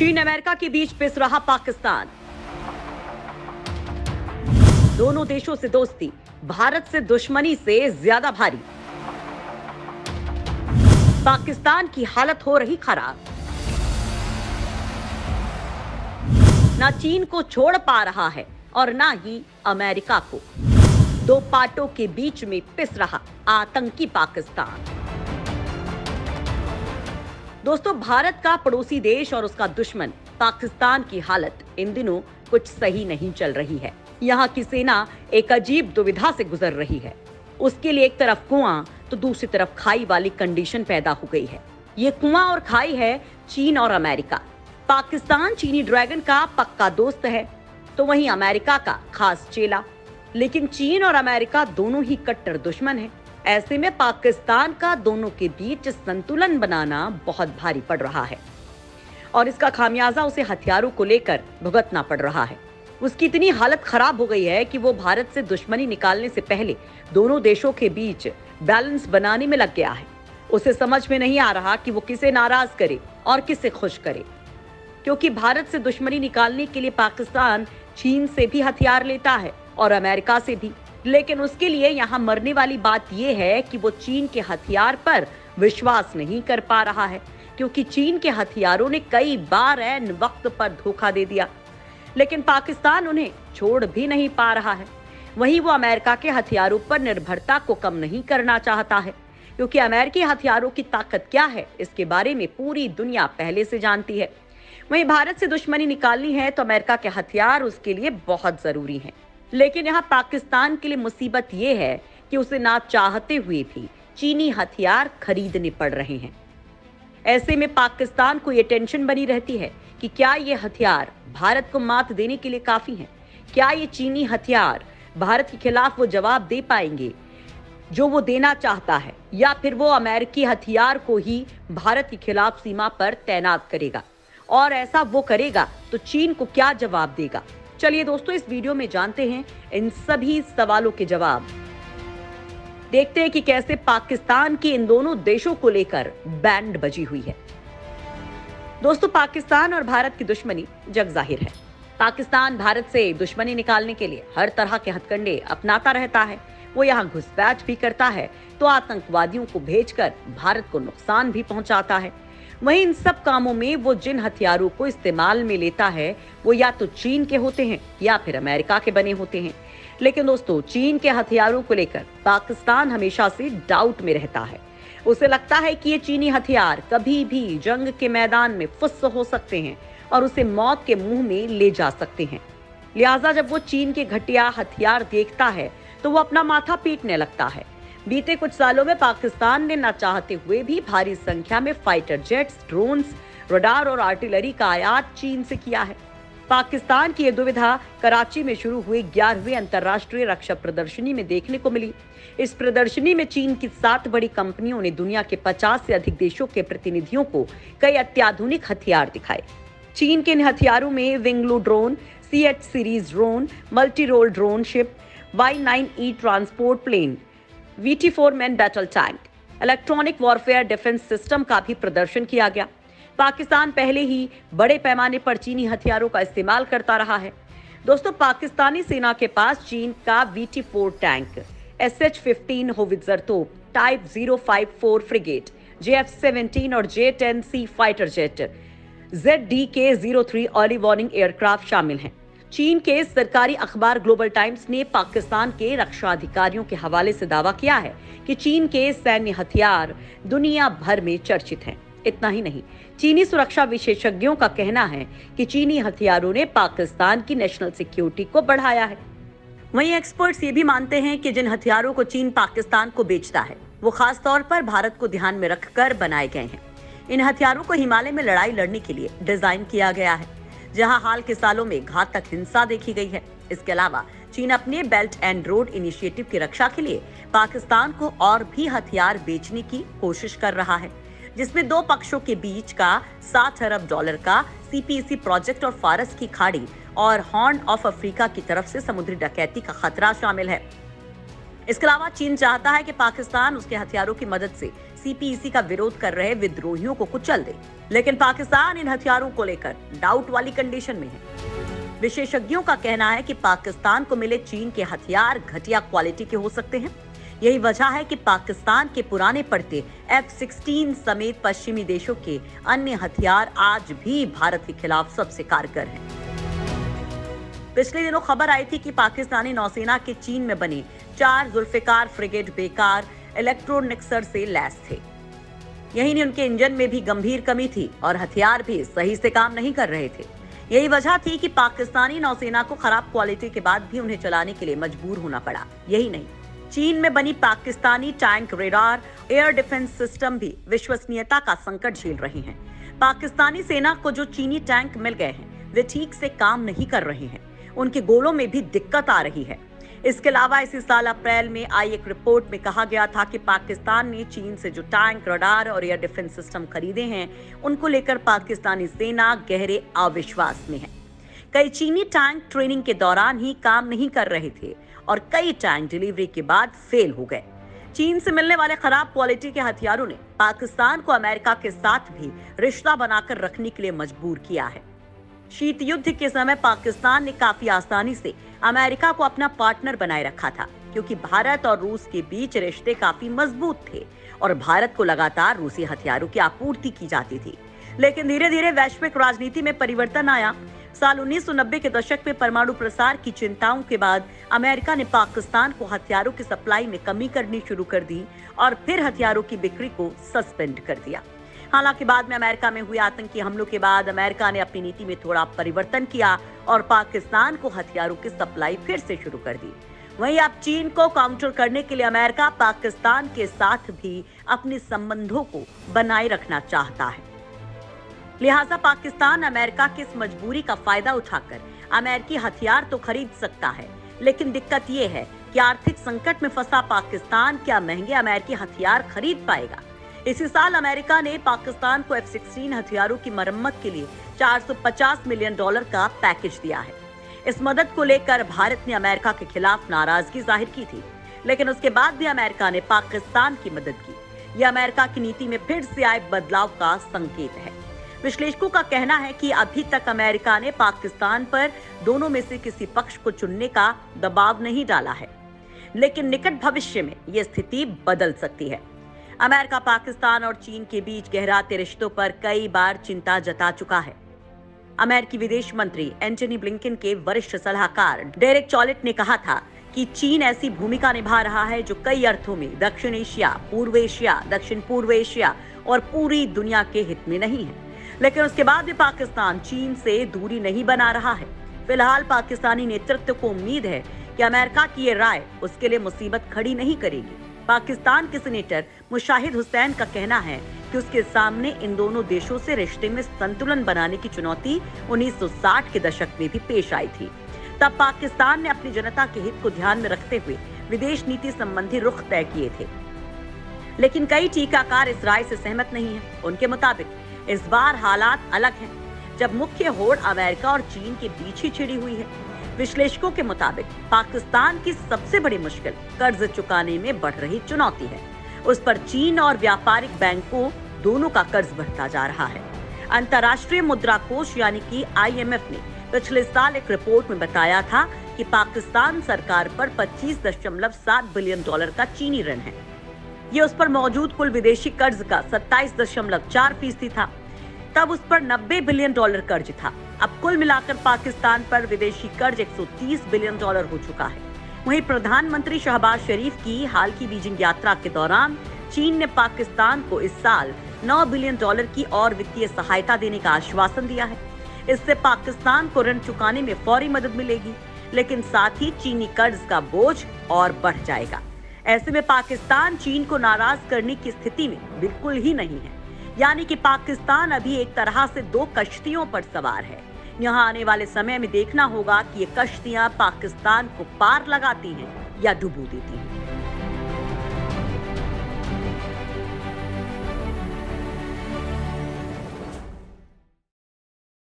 चीन अमेरिका के बीच पिस रहा पाकिस्तान। दोनों देशों से दोस्ती भारत से दुश्मनी से ज्यादा भारी। पाकिस्तान की हालत हो रही खराब। ना चीन को छोड़ पा रहा है और ना ही अमेरिका को। दो पार्टों के बीच में पिस रहा आतंकी पाकिस्तान। दोस्तों, भारत का पड़ोसी देश और उसका दुश्मन पाकिस्तान की हालत इन दिनों कुछ सही नहीं चल रही है। यहाँ की सेना एक अजीब दुविधा से गुजर रही है। उसके लिए एक तरफ कुआं तो दूसरी तरफ खाई वाली कंडीशन पैदा हो गई है। ये कुआं और खाई है चीन और अमेरिका। पाकिस्तान चीनी ड्रैगन का पक्का दोस्त है तो वहीं अमेरिका का खास चेला। लेकिन चीन और अमेरिका दोनों ही कट्टर दुश्मन हैं। ऐसे में पाकिस्तान का दोनों के बीच संतुलन बनाना बहुत भारी पड़ रहा है और इसका खामियाजा उसे हथियारों को लेकर भुगतना पड़ रहा है। उसकी इतनी हालत खराब हो गई है कि वो भारत से दुश्मनी निकालने से पहले दोनों देशों के बीच बैलेंस बनाने में लग गया है। उसे समझ में नहीं आ रहा कि वो किसे नाराज करे और किसे खुश करे, क्योंकि भारत से दुश्मनी निकालने के लिए पाकिस्तान चीन से भी हथियार लेता है और अमेरिका से भी। लेकिन उसके लिए यहाँ मरने वाली बात यह है कि वो चीन के हथियार पर विश्वास नहीं कर पा रहा है, क्योंकि चीन के हथियारों ने कई बार ऐन वक्त पर धोखा दे दिया। लेकिन पाकिस्तान उन्हें छोड़ भी नहीं पा रहा है। वहीं वो अमेरिका के हथियारों पर निर्भरता को कम नहीं करना चाहता है, क्योंकि अमेरिकी हथियारों की ताकत क्या है इसके बारे में पूरी दुनिया पहले से जानती है। वहीं भारत से दुश्मनी निकालनी है तो अमेरिका के हथियार उसके लिए बहुत जरूरी हैं। लेकिन यहाँ पाकिस्तान के लिए मुसीबत ये है कि उसे ना चाहते हुए भी चीनी हथियार खरीदने पड़ रहे हैं। ऐसे में पाकिस्तान को ये टेंशन बनी रहती है कि क्या ये हथियार भारत को मात देने के लिए काफी हैं? क्या ये चीनी हथियार भारत के खिलाफ वो जवाब दे पाएंगे जो वो देना चाहता है, या फिर वो अमेरिकी हथियार को ही भारत के खिलाफ सीमा पर तैनात करेगा? और ऐसा वो करेगा तो चीन को क्या जवाब देगा? चलिए दोस्तों, इस वीडियो में जानते हैं इन सभी सवालों के जवाब। देखते हैं कि कैसे पाकिस्तान की इन दोनों देशों को लेकर बैंड बजी हुई है। दोस्तों, पाकिस्तान और भारत की दुश्मनी जग जाहिर है। पाकिस्तान भारत से दुश्मनी निकालने के लिए हर तरह के हथकंडे अपनाता रहता है। वो यहाँ घुसपैठ भी करता है तो आतंकवादियों को भेजकर भारत को नुकसान भी पहुंचाता है। वहीं इन सब कामों में वो जिन हथियारों को इस्तेमाल में लेता है वो या तो चीन के होते हैं या फिर अमेरिका के बने होते हैं। लेकिन दोस्तों, चीन के हथियारों को लेकर पाकिस्तान हमेशा से डाउट में रहता है। उसे लगता है कि ये चीनी हथियार कभी भी जंग के मैदान में फुस हो सकते हैं और उसे मौत के मुंह में ले जा सकते हैं। लिहाजा जब वो चीन के घटिया हथियार देखता है तो वो अपना माथा पीटने लगता है। बीते कुछ सालों में पाकिस्तान ने न चाहते हुए भी भारी संख्या में फाइटर जेट्स, ड्रोन्स, रडार और आर्टिलरी का आयात चीन से किया है। पाकिस्तान की ये दुविधा कराची में शुरू हुई 11वीं अंतर्राष्ट्रीय रक्षा प्रदर्शनी में देखने को मिली। इस प्रदर्शनी में चीन की 7 बड़ी कंपनियों ने दुनिया के 50 से अधिक देशों के प्रतिनिधियों को कई अत्याधुनिक हथियार दिखाए। चीन के इन हथियारों में Wing Loong drone, C8 series drone, multi role drone ship, Y9E transport plane, VT4 main battle tank, electronic warfare defence system का भी प्रदर्शन किया गया। पाकिस्तान पहले ही बड़े पैमाने पर चीनी हथियारों का इस्तेमाल करता रहा है। दोस्तों, पाकिस्तानी सेना के पास चीन का VT4 टैंक, SH-15 होवित्जर तोप, टाइप 054 फ्रिगेट, JF-17 और J-10C fighter jet, ZDK-03 early warning aircraft शामिल हैं। चीन के सरकारी अखबार ग्लोबल टाइम्स ने पाकिस्तान के रक्षा अधिकारियों के हवाले से दावा किया है कि चीन के सैन्य हथियार दुनिया भर में चर्चित हैं। इतना ही नहीं, चीनी सुरक्षा विशेषज्ञों का कहना है कि चीनी हथियारों ने पाकिस्तान की नेशनल सिक्योरिटी को बढ़ाया है। वहीं एक्सपर्ट्स ये भी मानते हैं कि जिन हथियारों को चीन पाकिस्तान को बेचता है वो खास तौर पर भारत को ध्यान में रखकर बनाए गए हैं। इन हथियारों को हिमालय में लड़ाई लड़ने के लिए डिजाइन किया गया है, जहां हाल के सालों में घातक हिंसा देखी गई है। इसके अलावा चीन अपने बेल्ट एंड रोड इनिशिएटिव की रक्षा के लिए पाकिस्तान को और भी हथियार बेचने की कोशिश कर रहा है, जिसमें दो पक्षों के बीच का $60 अरब का CPEC प्रोजेक्ट और फारस की खाड़ी और हॉर्न ऑफ अफ्रीका की तरफ से समुद्री डकैती का खतरा शामिल है। इसके अलावा चीन चाहता है कि पाकिस्तान उसके हथियारों की मदद से सीपीईसी का विरोध कर रहे विद्रोहियों को कुचल दे, लेकिन पाकिस्तान इन हथियारों को लेकर डाउट वाली कंडीशन में है। विशेषज्ञों का कहना है कि पाकिस्तान को मिले चीन के हथियार घटिया क्वालिटी के हो सकते हैं। यही वजह है कि पाकिस्तान के पुराने पड़ते F-16 समेत पश्चिमी देशों के अन्य हथियार आज भी भारत के खिलाफ सबसे कारगर हैं। पिछले दिनों खबर आई थी कि पाकिस्तानी नौसेना के चीन में बने 4 जुल्फिकार फ्रिगेट बेकार इलेक्ट्रोनिक्सर से लैस थे। यही नहीं, उनके इंजन में भी गंभीर कमी थी और हथियार भी सही से काम नहीं कर रहे थे। यही वजह थी कि पाकिस्तानी नौसेना को खराब क्वालिटी के बाद भी उन्हें चलाने के लिए मजबूर होना पड़ा। यही नहीं, चीन में बनी Pakistani tank radar air defence system भी विश्वसनीयता का संकट झेल रहे हैं। पाकिस्तानी सेना को जो चीनी टैंक मिल गए हैं वे ठीक से काम नहीं कर रहे हैं, उनके गोलों में भी दिक्कत आ रही है। इसके अलावा इसी साल अप्रैल में आई एक रिपोर्ट में कहा गया था कि पाकिस्तान ने चीन से जो टैंक रडार और एयर डिफेंस सिस्टम खरीदे हैं उनको लेकर पाकिस्तानी सेना गहरे अविश्वास में है। कई चीनी टैंक ट्रेनिंग के दौरान ही काम नहीं कर रहे थे और कई टैंक डिलीवरी के बाद फेल हो गए। चीन से मिलने वाले खराब क्वालिटी के हथियारों ने पाकिस्तान को अमेरिका के साथ भी रिश्ता बनाकर रखने के लिए मजबूर किया है। शीत युद्ध के समय पाकिस्तान ने काफी आसानी से अमेरिका को अपना पार्टनर बनाए रखा था, क्योंकि भारत और रूस के बीच रिश्ते काफी मजबूत थे और भारत को लगातार रूसी हथियारों की आपूर्ति की जाती थी। लेकिन धीरे धीरे वैश्विक राजनीति में परिवर्तन आया। साल 1990 के दशक में परमाणु प्रसार की चिंताओं के बाद अमेरिका ने पाकिस्तान को हथियारों की सप्लाई में कमी करनी शुरू कर दी और फिर हथियारों की बिक्री को सस्पेंड कर दिया। हालांकि बाद में अमेरिका में हुए आतंकी हमलों के बाद अमेरिका ने अपनी नीति में थोड़ा परिवर्तन किया और पाकिस्तान को हथियारों की सप्लाई फिर से शुरू कर दी। वहीं अब चीन को काउंटर करने के लिए अमेरिका पाकिस्तान के साथ भी अपने संबंधों को बनाए रखना चाहता है। लिहाजा पाकिस्तान अमेरिका की इस मजबूरी का फायदा उठाकर अमेरिकी हथियार तो खरीद सकता है, लेकिन दिक्कत ये है कि आर्थिक संकट में फंसा पाकिस्तान क्या महंगे अमेरिकी हथियार खरीद पाएगा। इसी साल अमेरिका ने पाकिस्तान को F-16 हथियारों की मरम्मत के लिए $450 मिलियन का पैकेज दिया है। इस मदद को लेकर भारत ने अमेरिका के खिलाफ नाराजगी जाहिर की थी, लेकिन उसके बाद भी अमेरिका ने पाकिस्तान की मदद की। यह अमेरिका की नीति में फिर से आए बदलाव का संकेत है। विश्लेषकों का कहना है कि अभी तक अमेरिका ने पाकिस्तान पर दोनों में से किसी पक्ष को चुनने का दबाव नहीं डाला है, लेकिन निकट भविष्य में यह स्थिति बदल सकती है। अमेरिका पाकिस्तान और चीन के बीच गहराते रिश्तों पर कई बार चिंता जता चुका है। अमेरिकी विदेश मंत्री एंटनी ब्लिंकन के वरिष्ठ सलाहकार डेरेक चॉलेट ने कहा था कि चीन ऐसी भूमिका निभा रहा है जो कई अर्थों में दक्षिण एशिया, पूर्व एशिया, दक्षिण पूर्व एशिया और पूरी दुनिया के हित में नहीं है। लेकिन उसके बाद भी पाकिस्तान चीन से दूरी नहीं बना रहा है। फिलहाल पाकिस्तानी नेतृत्व को उम्मीद है कि अमेरिका की ये राय उसके लिए मुसीबत खड़ी नहीं करेगी। पाकिस्तान के सीनेटर मुशाहिद हुसैन का कहना है कि उसके सामने इन दोनों देशों से रिश्ते में संतुलन बनाने की चुनौती 1960 के दशक में भी पेश आई थी। तब पाकिस्तान ने अपनी जनता के हित को ध्यान में रखते हुए विदेश नीति संबंधी रुख तय किए थे। लेकिन कई टीकाकार इस राय से सहमत नहीं है। उनके मुताबिक इस बार हालात अलग हैं, जब मुख्य होड़ अमेरिका और चीन के बीच ही छिड़ी हुई है। विश्लेषकों के मुताबिक पाकिस्तान की सबसे बड़ी मुश्किल कर्ज चुकाने में बढ़ रही चुनौती है। उस पर चीन और व्यापारिक बैंकों दोनों का कर्ज बढ़ता जा रहा है। अंतर्राष्ट्रीय मुद्रा कोष यानी कि IMF ने पिछले साल एक रिपोर्ट में बताया था कि पाकिस्तान सरकार पर $25.7 बिलियन का चीनी ऋण है। ये उस पर मौजूद कुल विदेशी कर्ज का 27.4% था। तब उस पर $90 बिलियन कर्ज था। अब कुल मिलाकर पाकिस्तान पर विदेशी कर्ज $130 बिलियन हो चुका है। वहीं प्रधानमंत्री शहबाज शरीफ की हाल की बीजिंग यात्रा के दौरान चीन ने पाकिस्तान को इस साल $9 बिलियन की और वित्तीय सहायता देने का आश्वासन दिया है। इससे पाकिस्तान को ऋण चुकाने में फौरी मदद मिलेगी, लेकिन साथ ही चीनी कर्ज का बोझ और बढ़ जाएगा। ऐसे में पाकिस्तान चीन को नाराज करने की स्थिति में बिल्कुल ही नहीं है। यानी कि पाकिस्तान अभी एक तरह से 2 कश्तियों पर सवार है। यहाँ आने वाले समय में देखना होगा कि ये कश्तियां पाकिस्तान को पार लगाती हैं या डुबो देती हैं।